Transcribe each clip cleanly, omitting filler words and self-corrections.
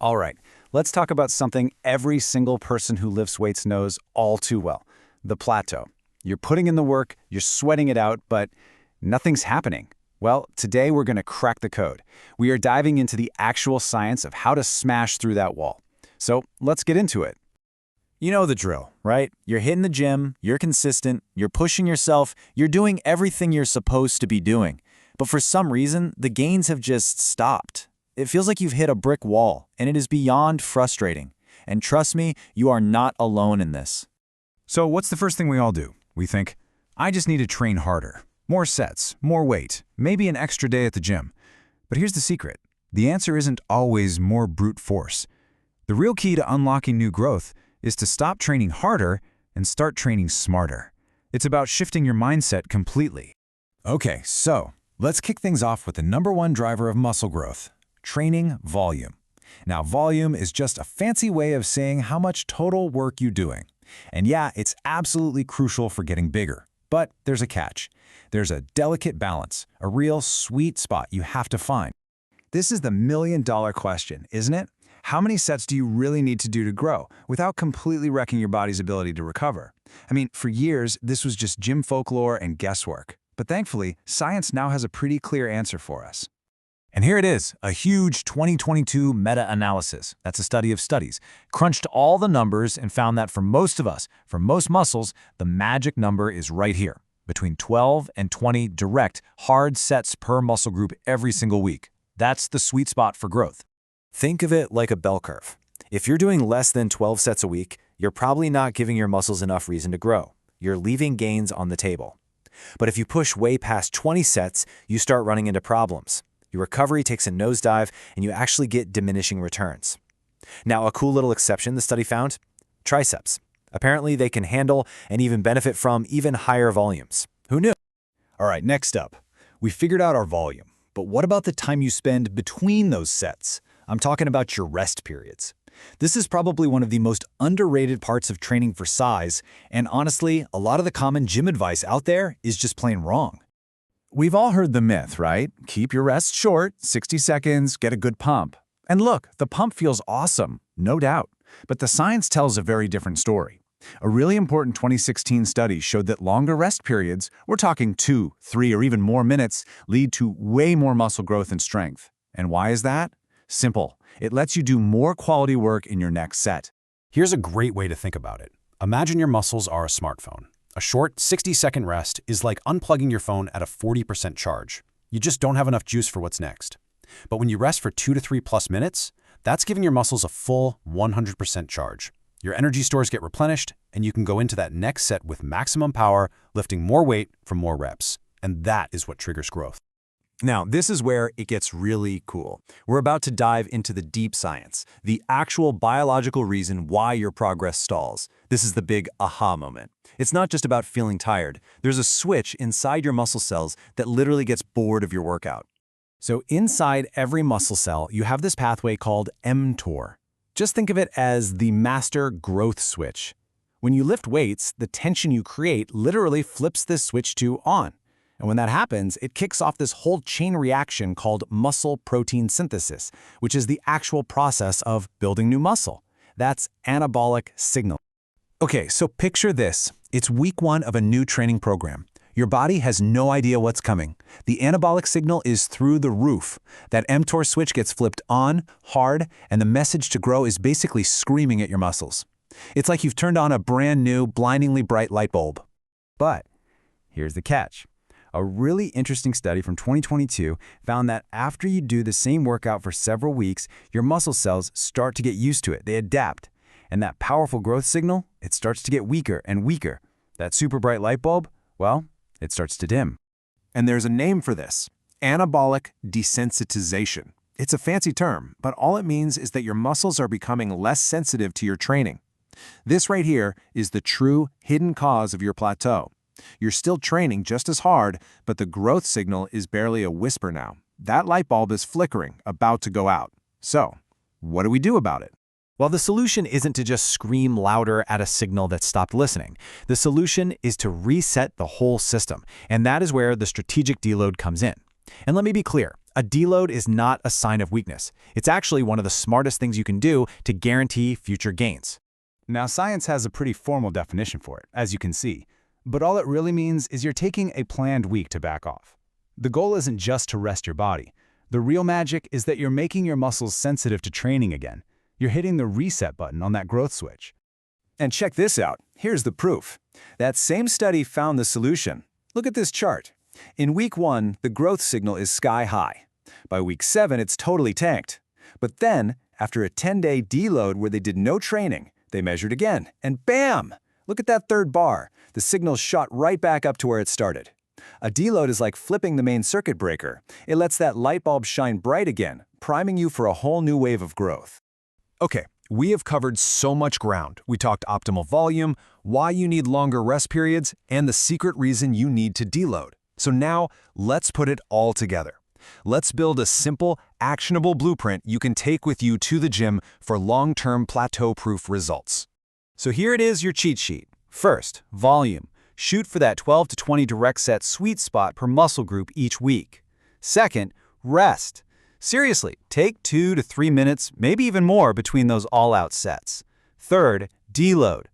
All right, let's talk about something every single person who lifts weights knows all too well, the plateau. You're putting in the work, you're sweating it out, but nothing's happening. Well, today we're going to crack the code. We are diving into the actual science of how to smash through that wall. So let's get into it. You know the drill, right? You're hitting the gym, you're consistent, you're pushing yourself, you're doing everything you're supposed to be doing. But for some reason, the gains have just stopped. It feels like you've hit a brick wall, and it is beyond frustrating. And trust me, you are not alone in this. So what's the first thing we all do? We think, I just need to train harder. More sets, more weight, maybe an extra day at the gym. But here's the secret. The answer isn't always more brute force. The real key to unlocking new growth is to stop training harder and start training smarter. It's about shifting your mindset completely. Okay, so let's kick things off with the #1 driver of muscle growth, training volume. Now, volume is just a fancy way of saying how much total work you're doing. And yeah, it's absolutely crucial for getting bigger. But there's a catch. There's a delicate balance, a real sweet spot you have to find. This is the million-dollar question, isn't it? How many sets do you really need to do to grow without completely wrecking your body's ability to recover? I mean, for years, this was just gym folklore and guesswork. But thankfully, science now has a pretty clear answer for us. And here it is, a huge 2022 meta-analysis. That's a study of studies. Crunched all the numbers and found that for most of us, for most muscles, the magic number is right here, between 12 and 20 direct, hard sets per muscle group every single week. That's the sweet spot for growth. Think of it like a bell curve. If you're doing less than 12 sets a week, you're probably not giving your muscles enough reason to grow. You're leaving gains on the table. But if you push way past 20 sets, you start running into problems. Your recovery takes a nosedive, and you actually get diminishing returns. Now, a cool little exception the study found? Triceps. Apparently, they can handle and even benefit from even higher volumes. Who knew? All right, next up. We figured out our volume. But what about the time you spend between those sets? I'm talking about your rest periods. This is probably one of the most underrated parts of training for size, and honestly, a lot of the common gym advice out there is just plain wrong. We've all heard the myth, right? Keep your rest short, 60 seconds, get a good pump. And look, the pump feels awesome, no doubt. But the science tells a very different story. A really important 2016 study showed that longer rest periods, we're talking 2, 3, or even more minutes, lead to way more muscle growth and strength. And why is that? Simple. It lets you do more quality work in your next set. Here's a great way to think about it. Imagine your muscles are a smartphone. A short 60-second rest is like unplugging your phone at a 40% charge. You just don't have enough juice for what's next. But when you rest for 2 to 3+ minutes, that's giving your muscles a full 100% charge. Your energy stores get replenished, and you can go into that next set with maximum power, lifting more weight for more reps. And that is what triggers growth. Now, this is where it gets really cool. We're about to dive into the deep science, the actual biological reason why your progress stalls. This is the big aha moment. It's not just about feeling tired. There's a switch inside your muscle cells that literally gets bored of your workout. So inside every muscle cell, you have this pathway called mTOR. Just think of it as the master growth switch. When you lift weights, the tension you create literally flips this switch to on. And when that happens, it kicks off this whole chain reaction called muscle protein synthesis, which is the actual process of building new muscle. That's anabolic signal. Okay, so picture this. It's week 1 of a new training program. Your body has no idea what's coming. The anabolic signal is through the roof. That mTOR switch gets flipped on, hard, and the message to grow is basically screaming at your muscles. It's like you've turned on a brand new, blindingly bright light bulb. But here's the catch. A really interesting study from 2022 found that after you do the same workout for several weeks, your muscle cells start to get used to it. They adapt. And that powerful growth signal, it starts to get weaker and weaker. That super bright light bulb, well, it starts to dim. And there's a name for this: anabolic desensitization. It's a fancy term, but all it means is that your muscles are becoming less sensitive to your training. This right here is the true hidden cause of your plateau. You're still training just as hard, but the growth signal is barely a whisper now. That light bulb is flickering, about to go out. So, what do we do about it? Well, the solution isn't to just scream louder at a signal that stopped listening. The solution is to reset the whole system, and that is where the strategic deload comes in. And let me be clear, A deload is not a sign of weakness. It's actually one of the smartest things you can do to guarantee future gains. Now, science has a pretty formal definition for it, as you can see, but all it really means is you're taking a planned week to back off. The goal isn't just to rest your body. The real magic is that you're making your muscles sensitive to training again. You're hitting the reset button on that growth switch. And check this out. Here's the proof. That same study found the solution. Look at this chart. In week 1, the growth signal is sky high. By week 7, it's totally tanked. But then, after a 10-day deload where they did no training, they measured again, and bam! Look at that third bar. The signal shot right back up to where it started. A deload is like flipping the main circuit breaker. It lets that light bulb shine bright again, priming you for a whole new wave of growth. Okay, we have covered so much ground. We talked optimal volume, why you need longer rest periods, and the secret reason you need to deload. So now, let's put it all together. Let's build a simple, actionable blueprint you can take with you to the gym for long-term plateau-proof results. So here it is, your cheat sheet. First, volume. Shoot for that 12 to 20 direct set sweet spot per muscle group each week. Second, rest. Seriously, take 2 to 3 minutes, maybe even more, between those all-out sets. Third, deload.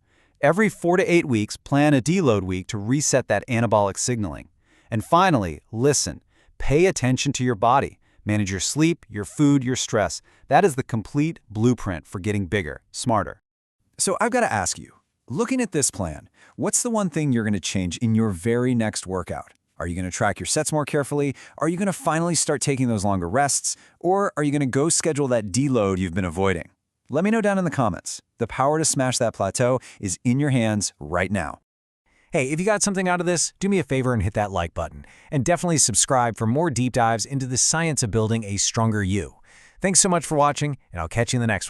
Every 4 to 8 weeks, plan a deload week to reset that anabolic signaling. And finally, listen. Pay attention to your body. Manage your sleep, your food, your stress. That is the complete blueprint for getting bigger, smarter. So I've got to ask you, looking at this plan, what's the one thing you're going to change in your very next workout? Are you going to track your sets more carefully? Are you going to finally start taking those longer rests? Or are you going to go schedule that deload you've been avoiding? Let me know down in the comments. The power to smash that plateau is in your hands right now. Hey, if you got something out of this, do me a favor and hit that like button. And definitely subscribe for more deep dives into the science of building a stronger you. Thanks so much for watching, and I'll catch you in the next one.